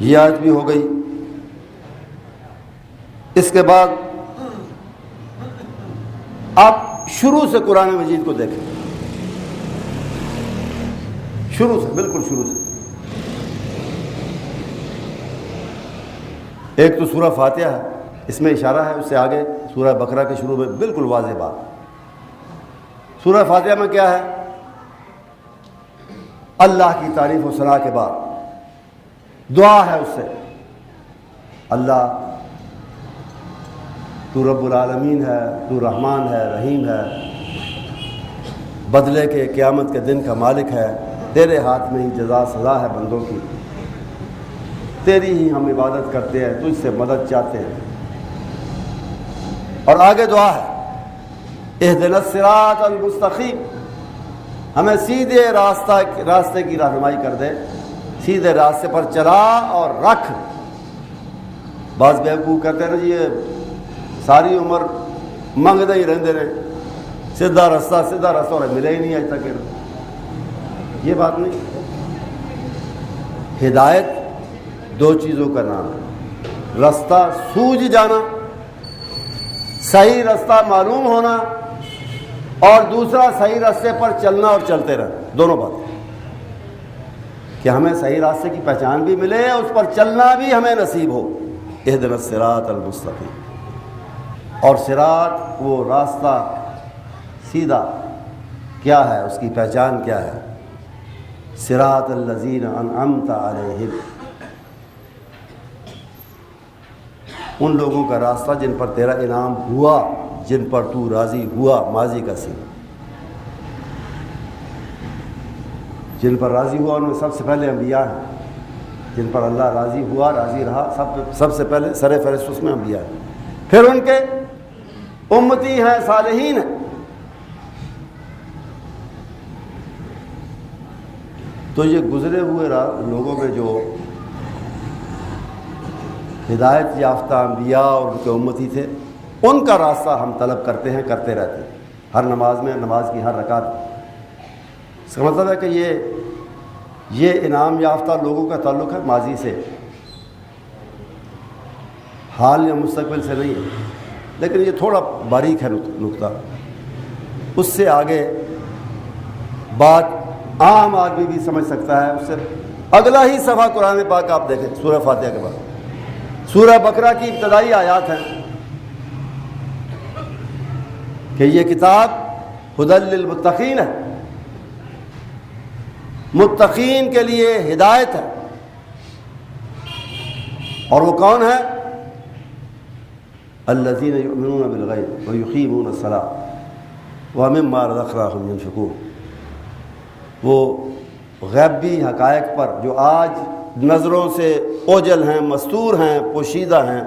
یہ آیت بھی ہو گئی۔ اس کے بعد آپ شروع سے قرآن مجید کو دیکھیں، شروع سے، بالکل شروع سے۔ ایک تو سورہ فاتحہ ہے، اس میں اشارہ ہے، اس سے آگے سورہ بقرہ کے شروع میں بالکل واضح بات۔ سورہ فاتحہ میں کیا ہے؟ اللہ کی تعریف و ثنا کے بعد دعا ہے اس سے، اللہ تو رب العالمین ہے، تو رحمان ہے، رحیم ہے، بدلے کے قیامت کے دن کا مالک ہے، تیرے ہاتھ میں ہی جزا سزا ہے بندوں کی، تیری ہی ہم عبادت کرتے ہیں، تجھ سے مدد چاہتے ہیں۔ اور آگے دعا ہے اہدنا الصراط المستقیم، ہمیں سیدھے راستے کی رہنمائی کر دے، سیدھے راستے پر چلا اور رکھ۔ بعض بیوقوف کہتے ہیں نا جی یہ ساری عمر منگتے ہی رہتے رہے، سیدھا رستہ اور ملے ہی نہیں آج تک۔ یہ بات نہیں، ہدایت دو چیزوں کا نام ہے، رستہ سوجھ جانا، صحیح رستہ معلوم ہونا، اور دوسرا صحیح راستے پر چلنا اور چلتے رہنا، دونوں باتیں، کہ ہمیں صحیح راستے کی پہچان بھی ملے، اس پر چلنا بھی ہمیں نصیب ہو۔ اہدنا الصراط المستقیم، اور صراط وہ راستہ سیدھا کیا ہے، اس کی پہچان کیا ہے؟ صراط الذین انعمت علیہم، ان لوگوں کا راستہ جن پر تیرا انعام ہوا، جن پر تو راضی ہوا، ماضی کا سین، جن پر راضی ہوا ان میں سب سے پہلے انبیاء ہیں، جن پر اللہ راضی ہوا، راضی رہا، سب سے پہلے سر فہرست اس میں انبیاء ہیں، پھر ان کے امتی ہیں، صالحین ہیں۔ تو یہ گزرے ہوئے لوگوں میں جو ہدایت یافتہ انبیاء اور ان کے امتی تھے، ان کا راستہ ہم طلب کرتے ہیں، کرتے رہتے ہیں، ہر نماز میں، نماز کی ہر رکعت۔ اس کا مطلب ہے کہ یہ انعام یافتہ لوگوں کا تعلق ہے ماضی سے، حال یا مستقبل سے نہیں ہے، لیکن یہ تھوڑا باریک ہے نقطہ، اس سے آگے بات عام آدمی بھی سمجھ سکتا ہے۔ اس سے اگلا ہی صفحہ قرآن پاک آپ دیکھیں، سورہ فاتحہ کے بعد سورہ بقرہ کی ابتدائی آیات ہیں کہ یہ کتاب ھدی للمتقین ہے، متقین کے لیے ہدایت ہے۔ اور وہ کون ہے؟ الذین یؤمنون بالغیب ویقیمون الصلاۃ ومما رزقناہم ینفقون، وہ غیبی حقائق پر جو آج نظروں سے اوجھل ہیں، مستور ہیں، پوشیدہ ہیں،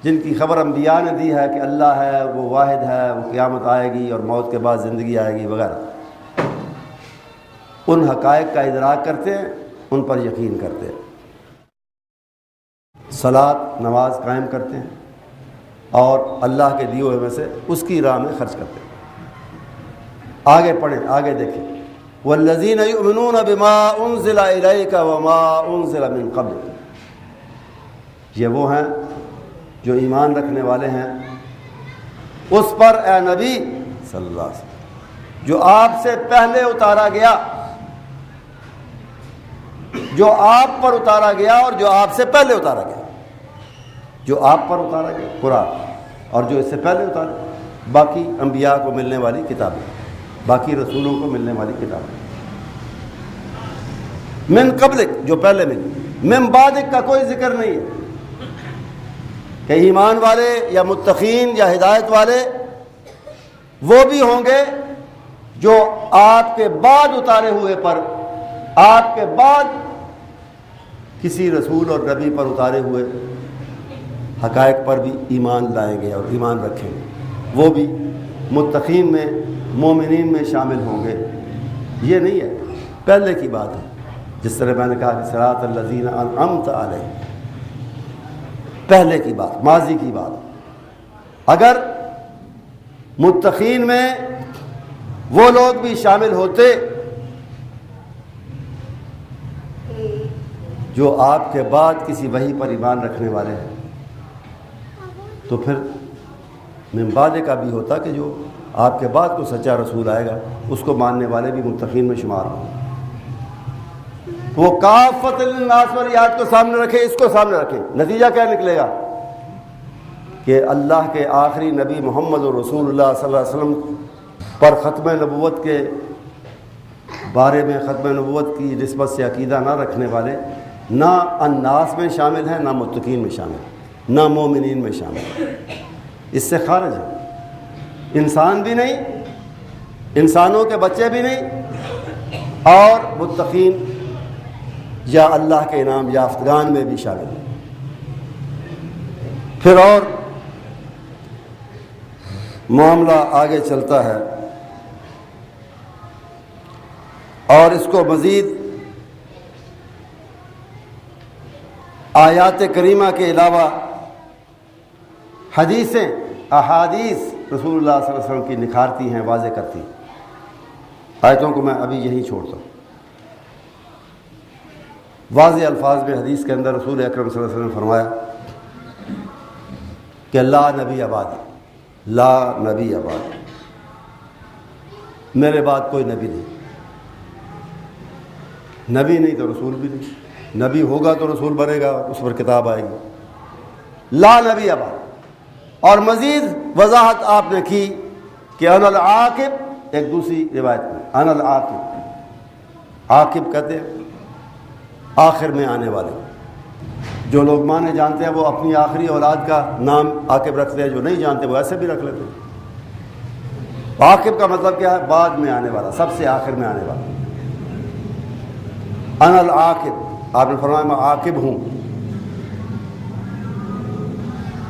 جن کی خبر انبیاء نے دی ہے کہ اللہ ہے، وہ واحد ہے، وہ قیامت آئے گی اور موت کے بعد زندگی آئے گی وغیرہ، ان حقائق کا ادراک کرتے ہیں، ان پر یقین کرتے ہیں، صلاۃ نماز قائم کرتے ہیں، اور اللہ کے دیے ہوئے میں سے اس کی راہ میں خرچ کرتے ہیں۔ آگے پڑھیں، آگے دیکھیں، والذین یؤمنون بما انزل الیک وما انزل من قبلک، یہ وہ ہیں جو ایمان رکھنے والے ہیں اس پر اے نبی صلی اللہ علیہ وسلم جو آپ سے پہلے اتارا گیا، جو آپ پر اتارا گیا اور جو آپ سے پہلے اتارا گیا، جو آپ پر اتارا گیا قرآن، اور جو اس سے پہلے اتارا، باقی انبیاء کو ملنے والی کتابیں، باقی رسولوں کو ملنے والی کتابیں، من قبلک جو پہلے ملی، من بعدک کا کوئی ذکر نہیں ہے کہ ایمان والے یا متقین یا ہدایت والے وہ بھی ہوں گے جو آپ کے بعد اتارے ہوئے پر، آپ کے بعد کسی رسول اور نبی پر اتارے ہوئے حقائق پر بھی ایمان لائیں گے اور ایمان رکھیں گے، وہ بھی متقین میں، مومنین میں شامل ہوں گے۔ یہ نہیں ہے، پہلے کی بات ہے، جس طرح میں نے کہا کہ صراط الذین انعمت علیہم، پہلے کی بات، ماضی کی بات۔ اگر متقین میں وہ لوگ بھی شامل ہوتے جو آپ کے بعد کسی وحی پر ایمان رکھنے والے ہیں، تو پھر من بعد کا بھی ہوتا کہ جو آپ کے بعد کو سچا رسول آئے گا اس کو ماننے والے بھی متقین میں شمار ہوں۔ وہ کافۃ للناس والی آیت کو سامنے رکھے، اس کو سامنے رکھے، نتیجہ کیا نکلے گا کہ اللہ کے آخری نبی محمد رسول اللہ صلی اللہ علیہ وسلم پر ختم نبوت کے بارے میں، ختم نبوت کی نسبت سے عقیدہ نہ رکھنے والے نہ الناس میں شامل ہیں، نہ متقین میں شامل ہیں، نہ مومنین میں شامل ہیں، اس سے خارج ہیں، انسان بھی نہیں، انسانوں کے بچے بھی نہیں، اور متقین یا اللہ کے انعام یافتگان میں بھی شامل ہیں۔ پھر اور معاملہ آگے چلتا ہے اور اس کو مزید آیات کریمہ کے علاوہ حدیثیں، احادیث رسول اللہ صلی اللہ علیہ وسلم کی نکھارتی ہیں، واضح کرتی ہیں۔ آیتوں کو میں ابھی یہی چھوڑتا ہوں۔ واضح الفاظ میں حدیث کے اندر رسول اکرم صلی اللہ علیہ وسلم نے فرمایا کہ لا نبی آباد، لا نبی آباد، میرے بعد کوئی نبی نہیں، نبی نہیں تو رسول بھی نہیں، نبی ہوگا تو رسول بنے گا، اس پر کتاب آئے گی، لا نبی آباد۔ اور مزید وضاحت آپ نے کی کہ انا العاقب، ایک دوسری روایت میں انا العاقب، عاقب کہتے ہیں آخر میں آنے والے۔ جو لوگ مانے جانتے ہیں وہ اپنی آخری اولاد کا نام عاقب رکھتے ہیں، جو نہیں جانتے وہ ایسے بھی رکھ لیتے ہیں۔ عاقب کا مطلب کیا ہے؟ بعد میں آنے والا، سب سے آخر میں آنے والا۔ انا العاقب، آپ نے فرمایا میں عاقب ہوں،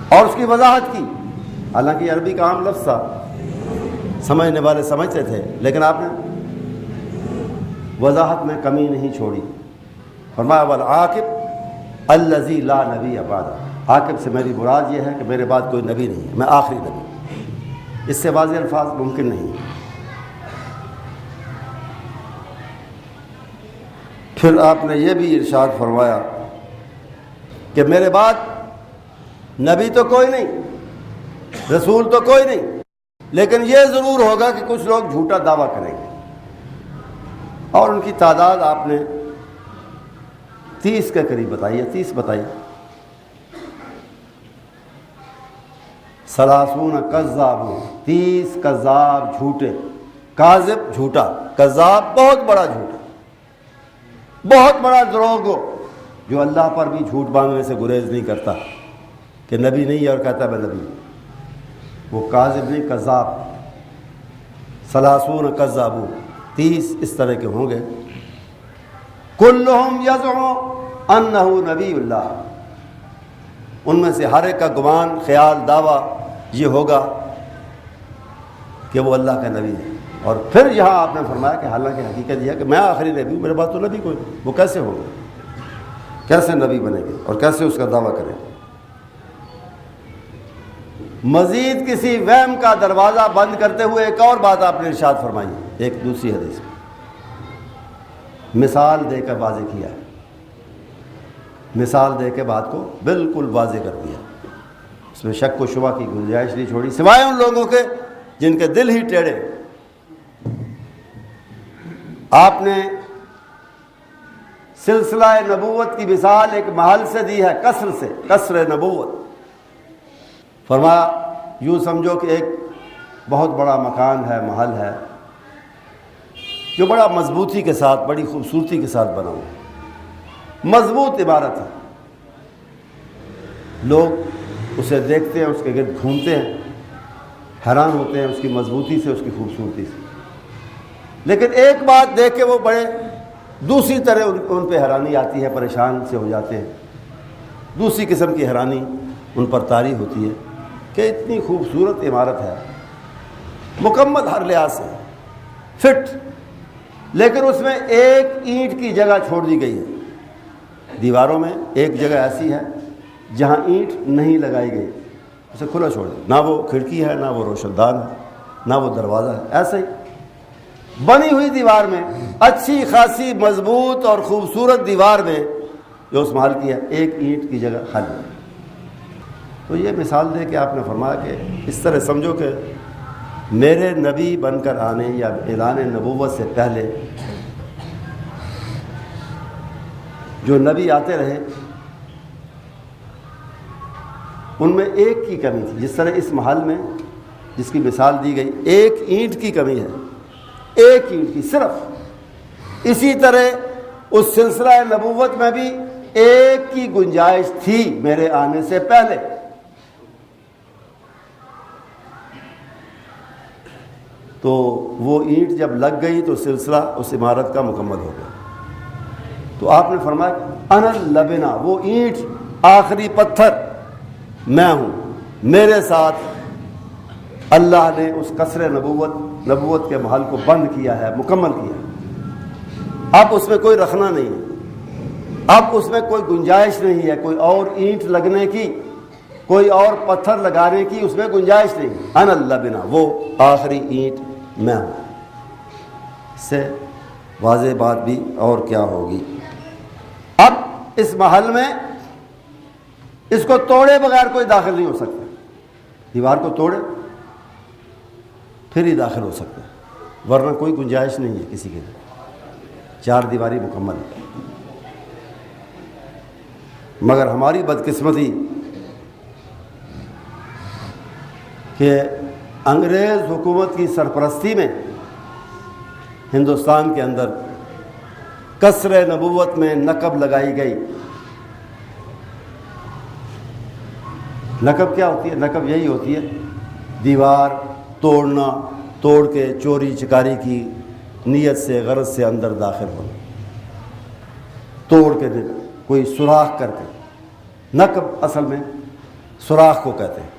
اور اس کی وضاحت کی۔ حالانکہ عربی کا عام لفظ تھا، سمجھنے والے سمجھتے تھے، لیکن آپ نے وضاحت میں کمی نہیں چھوڑی۔ فرمایا والعاقب الذی لا نبی بعد، عاقب سے میری مراد یہ ہے کہ میرے بعد کوئی نبی نہیں ہے، میں آخری نبی۔ اس سے واضح الفاظ ممکن نہیں۔ پھر آپ نے یہ بھی ارشاد فرمایا کہ میرے بعد نبی تو کوئی نہیں، رسول تو کوئی نہیں، لیکن یہ ضرور ہوگا کہ کچھ لوگ جھوٹا دعویٰ کریں گے، اور ان کی تعداد آپ نے 30 کے قریب بتائی ہے، 30 بتائی۔ 30 کذاب، 30 کذاب جھوٹے، کاذب جھوٹا، کذاب بہت بڑا جھوٹا، بہت بڑا دروغ ہو، جو اللہ پر بھی جھوٹ باندھنے سے گریز نہیں کرتا کہ نبی نہیں ہے اور کہتا ہے میں نبی ہوں، وہ کاذب نہیں، کذاب۔ 30 کذاب، 30 اس طرح کے ہوں گے۔ کلہم یزعم انہ نبی اللہ، ان میں سے ہر ایک کا گمان، خیال، دعویٰ یہ ہوگا کہ وہ اللہ کا نبی ہے۔ اور پھر یہاں آپ نے فرمایا کہ حالانکہ حقیقت یہ ہے کہ میں آخری نبی ہوں، میرے بعد تو نبی کوئی نہیں، وہ کیسے ہوگا، کیسے نبی بنے گے اور کیسے اس کا دعویٰ کریں گے۔ مزید کسی وہم کا دروازہ بند کرتے ہوئے ایک اور بات آپ نے ارشاد فرمائی، ایک دوسری حدیث میں مثال دے کر واضح کیا ہے، مثال دے کے بات کو بالکل واضح کر دیا، اس میں شک و شبہ کی گنجائش نہیں چھوڑی، سوائے ان لوگوں کے جن کے دل ہی ٹیڑھے۔ آپ نے سلسلہ نبوت کی مثال ایک محل سے دی ہے، قصر سے، قصر نبوت۔ فرمایا یوں سمجھو کہ ایک بہت بڑا مکان ہے، محل ہے، جو بڑا مضبوطی کے ساتھ، بڑی خوبصورتی کے ساتھ بنا ہوا، مضبوط عمارت ہے، لوگ اسے دیکھتے ہیں، اس کے گرد گھومتے ہیں، حیران ہوتے ہیں اس کی مضبوطی سے، اس کی خوبصورتی سے، لیکن ایک بات دیکھ کے وہ بڑے دوسری طرح ان پہ حیرانی آتی ہے، پریشان سے ہو جاتے ہیں، دوسری قسم کی حیرانی ان پر طاری ہوتی ہے کہ اتنی خوبصورت عمارت ہے، مکمل ہر لحاظ سے فٹ، لیکن اس میں ایک اینٹ کی جگہ چھوڑ دی گئی ہے، دیواروں میں ایک جگہ ایسی ہے جہاں اینٹ نہیں لگائی گئی، اسے کھلا چھوڑ دیا، نہ وہ کھڑکی ہے، نہ وہ روشن دان ہے، نہ وہ دروازہ ہے، ایسے ہی بنی ہوئی دیوار میں، اچھی خاصی مضبوط اور خوبصورت دیوار میں جو اس محل کی ہے، ایک اینٹ کی جگہ خالی. تو یہ مثال دے کے آپ نے فرمایا کہ اس طرح سمجھو کہ میرے نبی بن کر آنے یا اعلان نبوت سے پہلے جو نبی آتے رہے ان میں ایک کی کمی تھی. جس طرح اس محل میں جس کی مثال دی گئی ایک اینٹ کی کمی ہے، ایک اینٹ کی صرف، اسی طرح اس سلسلہ نبوت میں بھی ایک کی گنجائش تھی میرے آنے سے پہلے. تو وہ اینٹ جب لگ گئی تو سلسلہ اس عمارت کا مکمل ہو گیا. تو آپ نے فرمایا انا اللبنہ، وہ اینٹ، آخری پتھر میں ہوں، میرے ساتھ اللہ نے اس قصر نبوت کے محل کو بند کیا ہے، مکمل کیا ہے. اب اس میں کوئی رکھنا نہیں ہے، اب اس میں کوئی گنجائش نہیں ہے کوئی اور اینٹ لگنے کی، کوئی اور پتھر لگانے کی اس میں گنجائش نہیں. انا اللبنہ، وہ آخری اینٹ میں ہوں. اس سے واضح بات بھی اور کیا ہوگی. اب اس محل میں اس کو توڑے بغیر کوئی داخل نہیں ہو سکتا. دیوار کو توڑے پھر ہی داخل ہو سکتا ہے، ورنہ کوئی گنجائش نہیں ہے کسی کے لیے. چار دیواری مکمل ہے. مگر ہماری بدقسمتی کہ انگریز حکومت کی سرپرستی میں ہندوستان کے اندر قصر نبوت میں نقب لگائی گئی. نقب کیا ہوتی ہے؟ نقب یہی ہوتی ہے دیوار توڑنا، توڑ کے چوری چکاری کی نیت سے غرض سے اندر داخل ہونا، توڑ کے کوئی سوراخ کر کے. نقب اصل میں سوراخ کو کہتے ہیں.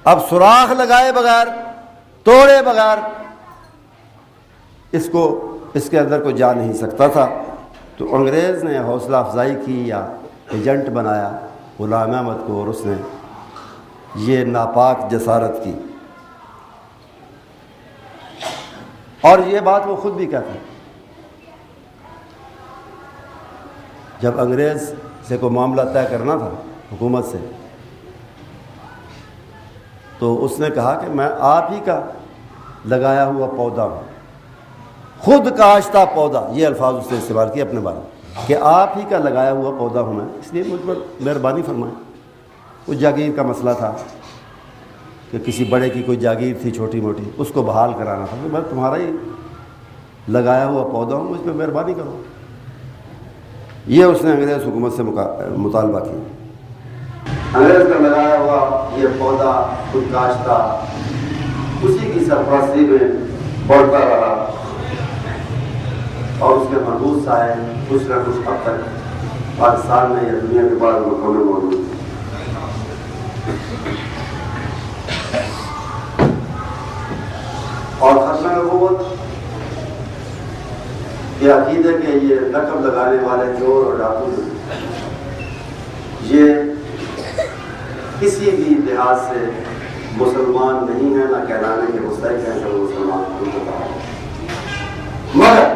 اب سوراخ لگائے بغیر، توڑے بغیر اس کے اندر کوئی جا نہیں سکتا تھا. تو انگریز نے حوصلہ افزائی کی یا ایجنٹ بنایا غلام احمد کو، اور اس نے یہ ناپاک جسارت کی. اور یہ بات وہ خود بھی کہتے ہیں. جب انگریز سے کوئی معاملہ طے کرنا تھا حکومت سے، تو اس نے کہا کہ میں آپ ہی کا لگایا ہوا پودا ہوں، خود کاشتہ پودا. یہ الفاظ اس نے استعمال کیے اپنے بارے میں کہ آپ ہی کا لگایا ہوا پودا ہوں میں، اس لیے مجھ پر مہربانی فرمائیں. وہ جاگیر کا مسئلہ تھا کہ کسی بڑے کی کوئی جاگیر تھی چھوٹی موٹی، اس کو بحال کرانا تھا. میں تمہارا ہی لگایا ہوا پودا ہوں، مجھ پہ مہربانی کرو. یہ اس نے انگریز حکومت سے مطالبہ کیا. انگریز کا لگایا ہوا یہ پودا خود کاشتہ اسی کی سرپرستی میں بڑھتا رہا، اور اس کے محدود سائے کچھ نہ کچھ اب تک پاکستان میں یا دنیا کے بعض ملکوں میں موجود ہیں. اور ختم نبوت یہ عقیدے کہ یہ نقب لگانے والے چور اور ڈاکو یہ کسی بھی لحاظ سے مسلمان نہیں ہے، نہ کہلانے کے مستحق ہیں کہ مسلمان خود کو کہا. مگر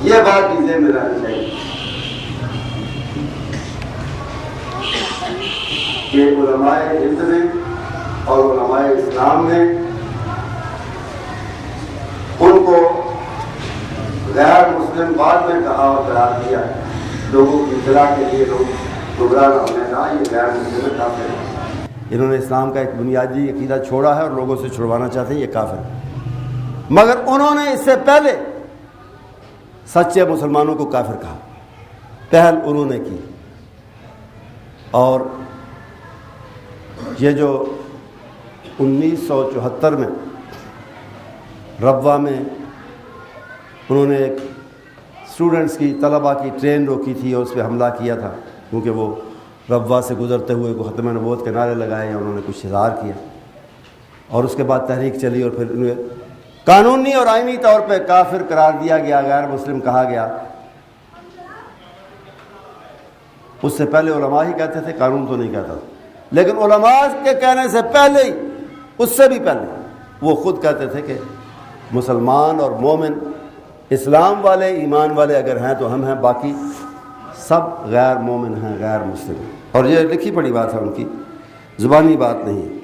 یہ بات بھی ذہن میں رہنی چاہیے کہ علماء ہند نے اور علماء اسلام نے ان کو غیر مسلم بعد میں کہا اور قرار دیا. لوگوں کی اطلاع کے لیے لوگ گمراہ نہ ہونے کا یہ غیر مسلم کافر ہے. انہوں نے اسلام کا ایک بنیادی عقیدہ چھوڑا ہے اور لوگوں سے چھڑوانا چاہتے ہیں، یہ کافر ہے. مگر انہوں نے اس سے پہلے سچے مسلمانوں کو کافر کہا، پہل انہوں نے کی. اور یہ جو 1974 میں ربوہ میں انہوں نے ایک اسٹوڈنٹس کی، طلباء کی ٹرین روکی تھی اور اس پہ حملہ کیا تھا، کیونکہ وہ ربوہ سے گزرتے ہوئے کو ختم نبوت کے نعرے لگائے یا انہوں نے کچھ اظہار کیا. اور اس کے بعد تحریک چلی اور پھر انہیں قانونی اور آئینی طور پہ کافر قرار دیا گیا، غیر مسلم کہا گیا. اس سے پہلے علماء ہی کہتے تھے، قانون تو نہیں کہتا. لیکن علماء کے کہنے سے پہلے ہی، اس سے بھی پہلے وہ خود کہتے تھے کہ مسلمان اور مومن اسلام والے، ایمان والے اگر ہیں تو ہم ہیں، باقی سب غیر مومن ہیں، غیر مسلم ہیں، اور یہ لکھی پڑی بات ہے ان کی، زبانی بات نہیں ہے۔